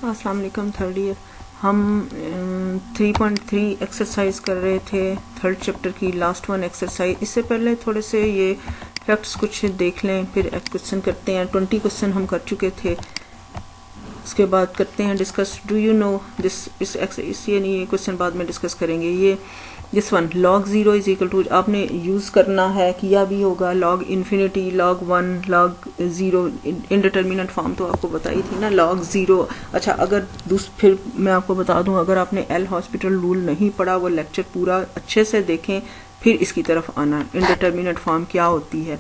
अस्सलाम वालेकुम। Third year हम 3.3 एक्सरसाइज कर रहे थे थर्ड चैप्टर की लास्ट वन एक्सरसाइज। इससे पहले थोड़े से ये फैक्ट्स कुछ देख लें, फिर क्वेश्चन करते हैं। 20 क्वेश्चन हम कर चुके थे, उसके बाद करते हैं discuss. Do you know this, इस ये नहीं, ये क्वेश्चन बाद में डिस्कस करेंगे। ये this one, log 0 is equal to, आपने यूज़ करना है, किया भी होगा, log infinity, log 1, log 0, indeterminate form तो आपको बताई थी ना, log 0। अच्छा, अगर फिर मैं आपको बता दूं, अगर आपने एल हॉस्पिटल रूल नहीं पढ़ा, वो लेक्चर पूरा अच्छे से देखें, फिर इसकी तरफ आना, इनडिटर्मिनेंट फॉर्म क्या होती है,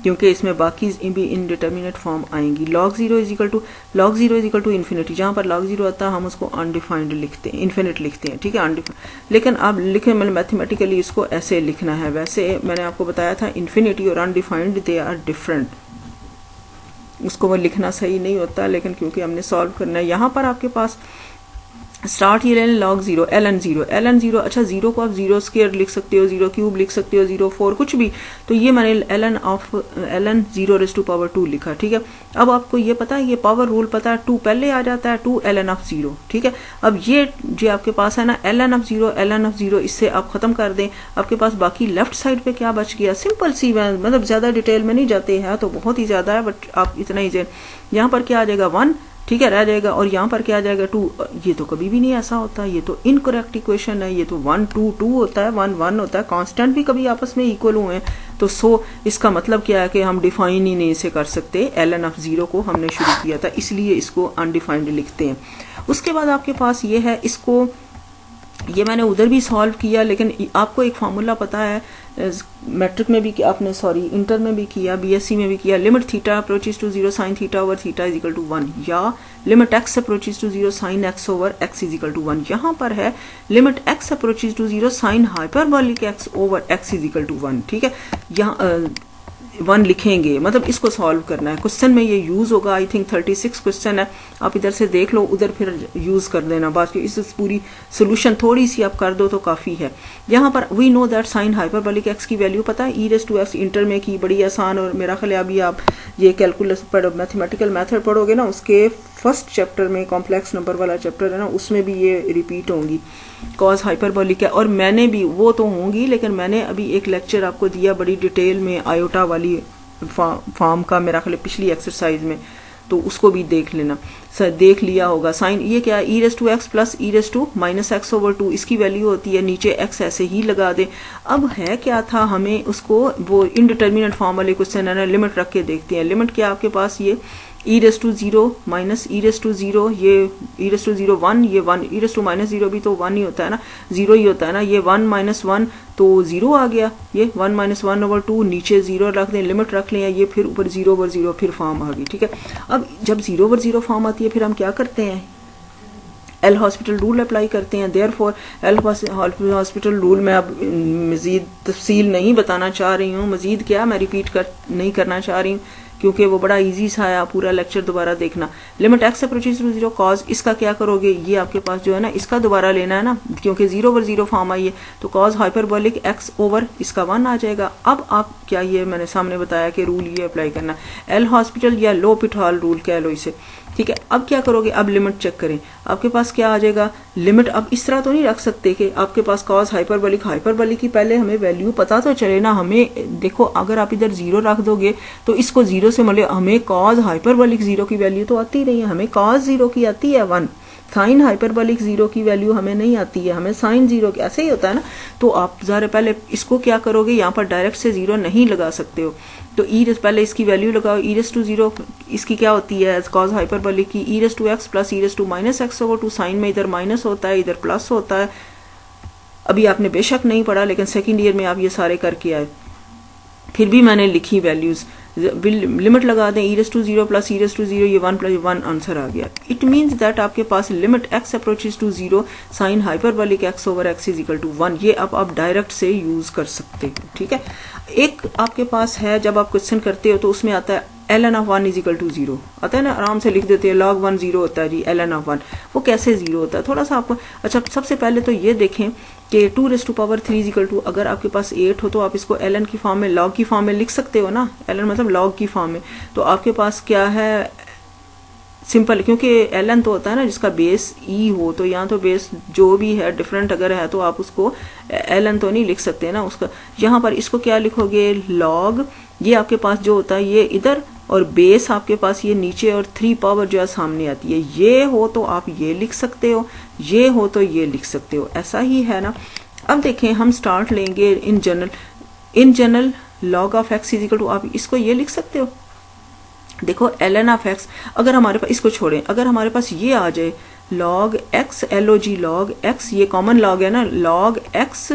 क्योंकि इसमें बाकी भी इनडिटर्मिनेट फॉर्म आएंगी। log 0 is equal to infinity, जहाँ पर log 0 आता है हम उसको अनडिफाइंड लिखते हैं, इन्फिनिट लिखते हैं, ठीक है, अनडिफाइंड। लेकिन आप लिखें, मतलब मैथमेटिकली इसको ऐसे लिखना है। वैसे मैंने आपको बताया था इन्फिनिटी और अनडिफाइंड दे आर डिफरेंट, उसको वो लिखना सही नहीं होता, लेकिन क्योंकि हमने सॉल्व करना है। यहाँ पर आपके पास स्टार्ट ये लें log 0, ln 0। अच्छा, 0 को आप 0 स्क्वायर लिख सकते हो, 0 क्यूब लिख सकते हो, 0 4 कुछ भी। तो ये मैंने ln 0 रेज़ टू पावर 2 लिखा, ठीक है। अब आपको ये पता है, ये पावर रूल पता है, 2 पहले आ जाता है, 2 ln ऑफ 0, ठीक है। अब ये जो आपके पास है ना ln ऑफ 0, इससे आप खत्म कर दें, आपके पास बाकी लेफ्ट साइड पे क्या बच गया, सिंपल सी, मतलब ज्यादा डिटेल में नहीं जाते हैं, तो बहुत ही ज्यादा है, बट आप इतना ही यहाँ पर क्या आ जाएगा 1, ठीक है, रह जाएगा, और यहाँ पर क्या आ जाएगा 2। ये तो कभी भी नहीं ऐसा होता, ये तो इनकरेक्ट इक्वेशन है। ये तो 1 2 2 होता है, 1 1 होता है, कांस्टेंट भी कभी आपस में इक्वल हुए हैं। तो इसका मतलब क्या है कि हम डिफाइन ही नहीं इसे कर सकते। ln ऑफ 0 को हमने शुरू किया था, इसलिए इसको अनडिफाइंड लिखते हैं। उसके बाद आपके पास ये है, इसको ये मैंने उधर भी सॉल्व किया, लेकिन आपको एक फार्मूला पता है, मैट्रिक में भी आपने, सॉरी, इंटर में भी किया, बीएससी में भी किया, limit theta approaches to 0 sine theta over theta is equal to 1, या limit x approaches to 0 sine x over x is equal to 1। यहाँ पर है limit x approaches to 0 sine hyperbolic x over x is equal to 1, ठीक है। यहाँ 1 लिखेंगे, मतलब इसको सॉल्व करना है। क्वेश्चन में ये यूज होगा, आई थिंक 36 क्वेश्चन है, आप इधर से देख लो, उधर फिर यूज कर देना। बाकी इस पूरी सोल्यूशन थोड़ी सी आप कर दो तो काफी है। यहाँ पर we know that sine hyperbolic x की वैल्यू पता है, e⁻⁴ इंटर में की, बड़ी आसान। और मेरा ख्याल है अभी आप ये कैलकुलस मैथमेटिकल मेथड पढ़ोगे ना, उसके फर्स्ट चैप्टर में, कॉम्प्लेक्स नंबर वाला चैप्टर है ना, उसमें भी ये रिपीट होंगी, कॉज हाइपरबोलिक है। और मैंने भी, वो तो होंगी, लेकिन मैंने अभी एक लेक्चर आपको दिया बड़ी डिटेल में आयोटा वाली फॉर्म का, मेरा ख्याल पिछली एक्सरसाइज में, तो उसको भी देख लेना, सर देख लिया होगा। साइन ये क्या है, e⁻⁴ प्लस e⁻⁻x ओवर 2, इसकी वैल्यू होती है, नीचे x ऐसे ही लगा दे। अब है क्या था, हमें उसको वो इनडिटर्मिनेंट फॉर्म वाले क्वेश्चन है ना, लिमिट रख के देखते हैं। लिमिट क्या आपके पास, ये e⁻⁴ माइनस e⁻⁴, ये e⁻⁴ 1, ये 1, e⁻⁻0 भी तो 1 ही होता है ना, 0 ही होता है ना, ये 1 माइनस 1 तो 0 आ गया, ये 1 माइनस 1 ओवर 2, नीचे 0 रख दें, लिमिट रख लें, ये फिर ऊपर 0 ओवर 0 फिर फॉर्म आ गई, ठीक है। अब जब 0 ओवर 0 फॉर्म आती है, फिर हम क्या करते हैं, एल हॉस्पिटल रूल अप्लाई करते हैं। देयरफॉर एल हॉस्पिटल रूल में अब मजीद तफसील नहीं बताना चाह रही हूँ, मजीद क्या मैं रिपीट नहीं करना चाह रही हूँ, क्योंकि वो बड़ा इजी सा है, पूरा लेक्चर दोबारा देखना। Limit x approaches to 0 cos, इसका क्या करोगे, ये आपके पास जो है ना, इसका दोबारा लेना है ना, क्योंकि 0 ओवर 0 फॉर्म आई है, तो कॉज हाइपरबोलिक एक्स ओवर इसका 1 आ जाएगा। अब आप क्या, ये मैंने सामने बताया कि रूल ये अप्लाई करना, एल हॉस्पिटल या लो पिटहॉल रूल कह लो इसे, ठीक है। अब क्या करोगे, अब लिमिट चेक करें, आपके पास क्या आ जाएगा लिमिट। अब इस तरह तो नहीं रख सकते कि आपके पास कॉस हाइपरबोलिक की पहले हमें वैल्यू पता तो चले ना, हमें देखो, अगर आप इधर 0 रख दोगे तो इसको 0 से मतलब हमें कॉस हाइपरबोलिक 0 की वैल्यू तो आती नहीं है, हमें कॉस 0 की आती है 1, साइन हाइपरबोलिक 0 की वैल्यू हमें नहीं आती है, हमें साइन 0 की, ऐसे ही होता है ना। तो आप ज़रा पहले इसको क्या करोगे, यहाँ पर डायरेक्ट से 0 नहीं लगा सकते हो, तो पहले इसकी वैल्यू लगाओ, e⁻⁴ इसकी क्या होती है, कॉज हाइपरबोलिक की e⁻x plus e⁻−x over 2, sign में इधर माइनस होता है, इधर प्लस होता है। अभी आपने बेशक नहीं पढ़ा, लेकिन सेकेंड ईयर में आप ये सारे करके आए, फिर भी मैंने लिखी वैल्यूज, लिमिट लगा दें, e⁻⁴ प्लस e⁻⁴, ये 1 प्लस 1 आंसर आ गया। इट मीन्स दैट आपके पास limit x approaches to 0 sine hyperbolic x over x is equal to 1, ये अब आप डायरेक्ट से यूज कर सकते हो, ठीक है। एक आपके पास है, जब आप क्वेश्चन करते हो तो उसमें आता है ln of 1 is equal to 0, आता है ना, आराम से लिख देते हैं, log 1 0 होता है जी, ln ऑफ 1 वो कैसे 0 होता है, थोड़ा सा आपको। अच्छा, सबसे पहले तो ये देखें कि 2 raise to power 3 is equal to, अगर आपके पास 8 हो तो आप इसको ln की फॉर्म में, log की फॉर्म में लिख सकते हो ना, ln मतलब log की फॉर्म में। तो आपके पास क्या है, सिंपल, क्योंकि ln तो होता है ना जिसका बेस e हो, तो यहाँ तो बेस जो भी है डिफरेंट अगर है तो आप उसको ln तो नहीं लिख सकते ना उसका। यहाँ पर इसको क्या लिखोगे, log, ये आपके पास जो होता है ये इधर, और बेस आपके पास ये नीचे, और 3 पावर जो है सामने आती है। ये हो तो आप ये लिख सकते हो, ये हो तो ये लिख सकते हो, ऐसा ही है ना। अब देखें हम स्टार्ट लेंगे in general log of x is equal to, आप इसको ये लिख सकते हो, देखो ln ऑफ x, अगर हमारे पास, इसको छोड़ें, अगर हमारे पास ये आ जाए log x, log log x, ये कॉमन log है ना, log x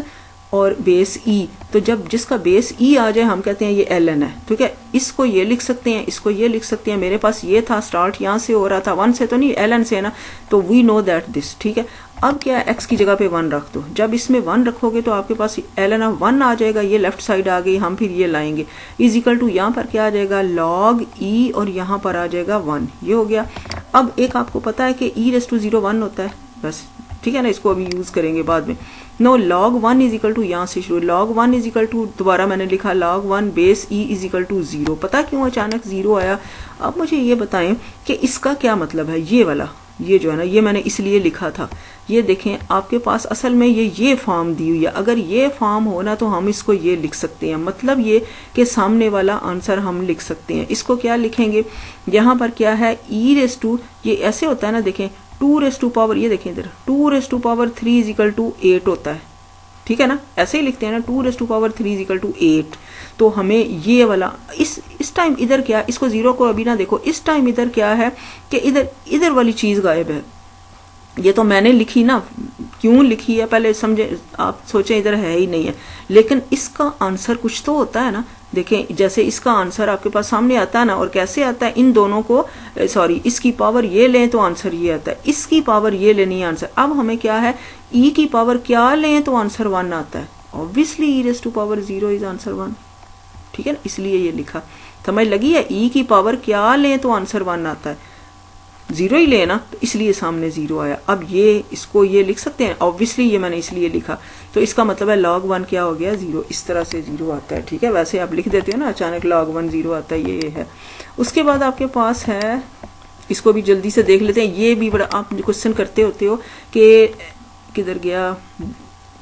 और बेस e, तो जब जिसका बेस e आ जाए हम कहते हैं ये ln है, ठीक है। इसको ये लिख सकते हैं, इसको ये लिख सकते हैं। मेरे पास ये था, स्टार्ट यहाँ से हो रहा था, 1 से तो नहीं, ln से है ना, तो वी नो दैट दिस, ठीक है। अब क्या है, x की जगह पे 1 रख दो, जब इसमें 1 रखोगे तो आपके पास ln ऑफ 1 आ जाएगा, ये लेफ्ट साइड आ गई, हम फिर ये लाएंगे इज इक्वल टू, यहाँ पर क्या आ जाएगा log e, और यहाँ पर आ जाएगा 1, ये हो गया। अब एक आपको पता है कि e⁻0 1 होता है, बस ठीक है ना, इसको अभी यूज करेंगे बाद में। No log 1 is equal to, यहाँ से शुरू, log 1 इज इक्वल टू, दोबारा मैंने लिखा log 1 base e is equal to 0। पता क्यों अचानक 0 आया? अब मुझे ये बताएं कि इसका क्या मतलब है। ये वाला, ये जो है ना, ये मैंने इसलिए लिखा था, ये देखें आपके पास असल में ये फॉर्म दी हुई है। अगर ये फॉर्म हो ना तो हम इसको ये लिख सकते हैं, मतलब ये कि सामने वाला आंसर हम लिख सकते हैं। इसको क्या लिखेंगे, यहाँ पर क्या है e⁻, ये ऐसे होता है ना, देखें 2⁻, ये देखें इधर 2⁻3 इज इक्वल टू 8 होता है, ठीक है ना, ऐसे ही लिखते हैं ना, 2⁻3 इज इक्वल टू 8। तो हमें ये वाला इस टाइम इधर क्या, इसको 0 को अभी ना देखो, इस टाइम इधर क्या है कि इधर वाली चीज गायब है। ये तो मैंने लिखी ना, क्यों लिखी है पहले समझे, आप सोचें इधर है ही नहीं है, लेकिन इसका आंसर कुछ तो होता है ना। देखें जैसे इसका आंसर आपके पास सामने आता है ना, और कैसे आता है, इन दोनों को सॉरी इसकी पावर ये लें तो आंसर ये आता है, इसकी पावर ये लेनी है आंसर। अब हमें क्या है, e की पावर क्या लें तो आंसर 1 आता है, ऑब्वियसली e⁻0 इज आंसर 1, ठीक है ना, इसलिए ये लिखा। समझ लगी है, e की पावर क्या लें तो आंसर 1 आता है, 0 ही लेना, तो इसलिए सामने 0 आया। अब ये इसको ये लिख सकते हैं, ऑब्वियसली ये मैंने इसलिए लिखा, तो इसका मतलब है log 1 क्या हो गया, 0, इस तरह से 0 आता है, ठीक है। वैसे आप लिख देते हो ना, अचानक log 1 0 आता है, ये है। उसके बाद आपके पास है, इसको भी जल्दी से देख लेते हैं, ये भी बड़ा आप क्वेश्चन करते होते हो कि किधर गया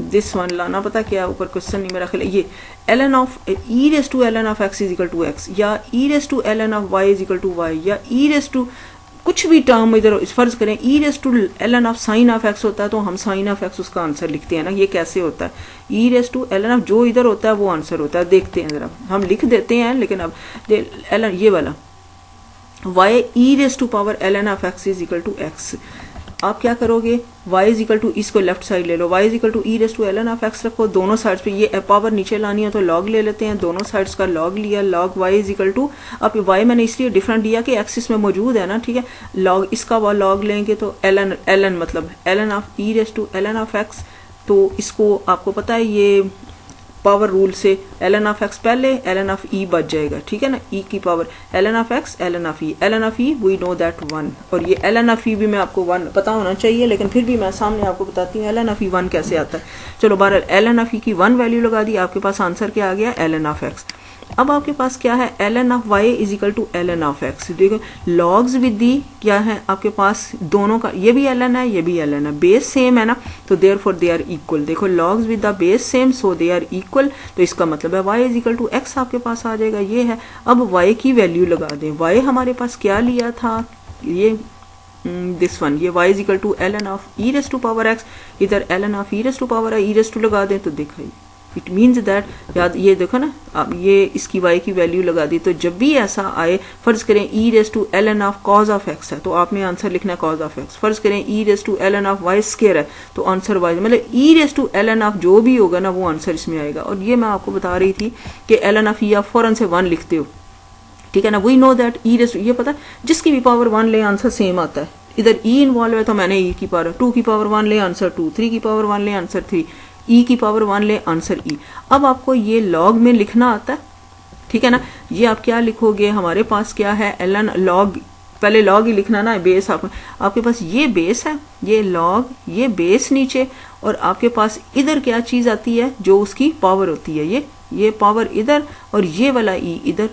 दिस वन, लाना पता क्या ऊपर क्वेश्चन नहीं मेरा ख्याल, ये ln of e⁻ln of x is equal to x, या e⁻ln of y is equal to y, या e कुछ भी टर्म इधर फर्ज करें e⁻ln of sine of x होता है तो हम साइन ऑफ x उसका आंसर लिखते हैं ना। ये कैसे होता है, e⁻ln ऑफ जो इधर होता है वो आंसर होता है। देखते हैं जरा, हम लिख देते हैं, लेकिन अब ln ये वाला y e⁻ln of x is equal to x, आप क्या करोगे, y इज इक्वल टू, इसको लेफ्ट साइड ले लो, y is equal to e⁻ln of x रखो, दोनों साइड्स पे ये पावर नीचे लानी है तो log ले लेते हैं, दोनों साइड्स का log लिया, log y is equal to, अब y मैंने इसलिए डिफरेंट दिया कि x इसमें मौजूद है ना, ठीक है, log इसका वो log लेंगे तो ln मतलब ln of e⁻ln of x, तो इसको आपको पता है ये पावर रूल से ln ऑफ x पहले ln ऑफ e बच जाएगा, ठीक है ना, e की power ln of x ln of e we know that 1, और ये ln ऑफ e भी मैं आपको 1 पता होना चाहिए, लेकिन फिर भी मैं सामने आपको बताती हूँ ln ऑफ e 1 कैसे आता है। चलो बहरहाल ln ऑफ e की 1 वैल्यू लगा दी, आपके पास आंसर क्या आ गया, ln ऑफ x। अब आपके पास क्या है, ln of y is equal to ln of x, देखो लॉग्स विद दी क्या है आपके पास, दोनों का ये भी ln है, ये भी ln है, बेस सेम है ना, तो देयरफॉर दे आर इक्वल। देखो logs with the base same so they are equal, तो इसका मतलब है y is equal to x आपके पास आ जाएगा, ये है। अब y की वैल्यू लगा दें, y हमारे पास क्या लिया था, ये दिस वन, ये y is equal to ln of e⁻x, इधर ln ऑफ e⁻e लगा दें तो देखा इट मीन्स दैट, याद ये देखो ना, अब ये इसकी y की वैल्यू लगा दी, तो जब भी ऐसा आए, फर्ज करें e⁻ln of cos of x है तो आपने आंसर लिखना cos ऑफ x, फर्ज करें e⁻ln ऑफ y स्क्वायर है तो आंसर y, मतलब e⁻ln ऑफ जो भी होगा ना वो आंसर इसमें आएगा। और ये मैं आपको बता रही थी कि ln ऑफ e आप फौरन से 1 लिखते हो, ठीक है ना, वी नो दैट ये पता जिसकी भी पावर 1 ले आंसर सेम आता है, इधर e इन्वॉल्व है तो मैंने e की पावर 2 की पावर 1 ले आंसर 2, 3 की पावर 1 ले आंसर 3, e की पावर 1 ले आंसर e। अब आपको ये log में लिखना आता है, ठीक है ना, ये आप क्या लिखोगे, हमारे पास क्या है ln log, पहले log ही लिखना ना, बेस आपके पास ये बेस है, ये log, ये बेस नीचे, और आपके पास इधर क्या चीज आती है जो उसकी पावर होती है, ये पावर इधर, और ये वाला e इधर,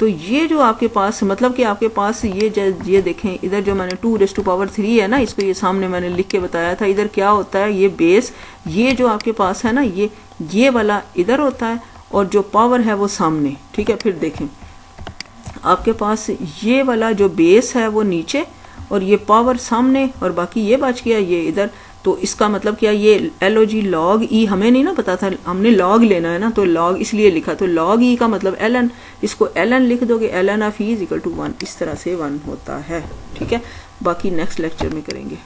तो ये जो आपके पास मतलब कि आपके पास ये देखें, इधर जो मैंने 2⁻³ है ना, इसको ये सामने मैंने लिख के बताया था, इधर क्या होता है, ये बेस, ये जो आपके पास है ना, ये वाला इधर होता है और जो पावर है वो सामने, ठीक है। फिर देखें आपके पास ये वाला जो बेस है वो नीचे और ये पावर सामने और बाकी ये बच गया ये इधर। तो इसका मतलब क्या, ये LOG log e हमें नहीं ना पता था, हमने log लेना है ना, तो log इसलिए लिखा, तो log e का मतलब ln, इसको ln लिख दोगे, ln of e = 1, इस तरह से 1 होता है, ठीक है। बाकी नेक्स्ट लेक्चर में करेंगे।